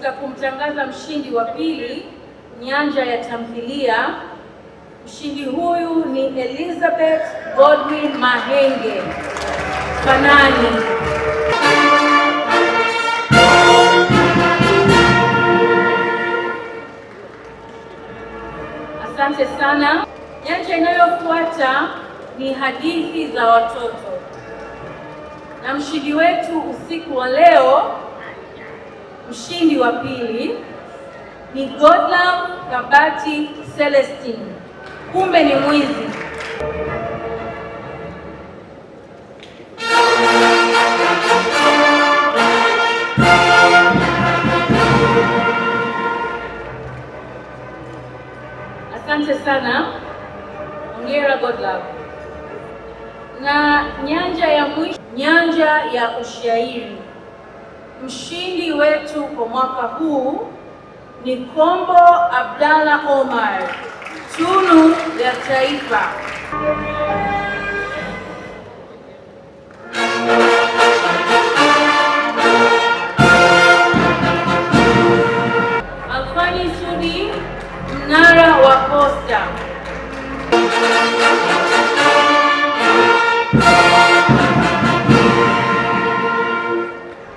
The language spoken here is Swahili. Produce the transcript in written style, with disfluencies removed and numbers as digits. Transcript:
katika kumtangaza mshindi wa pili nyanja ya tamthilia. Mshindi huyu ni Elizabeth Godwin Mahenge, Fanani. Asante sana. Nyanja inayofuata ni hadithi za watoto, na mshindi wetu usiku wa leo, mshindi wa pili ni Godlove Kabati Celestine, Kumbe ni Mwizi. Asante sana, hongera Godlove. Na nyanja ya mwisho, nyanja ya ushairi, mshindi wetu kwa mwaka huu ni Kombo Abdalla Omar, Tunu ya Taifa. Alfani Sudi, Mnara wa Posta.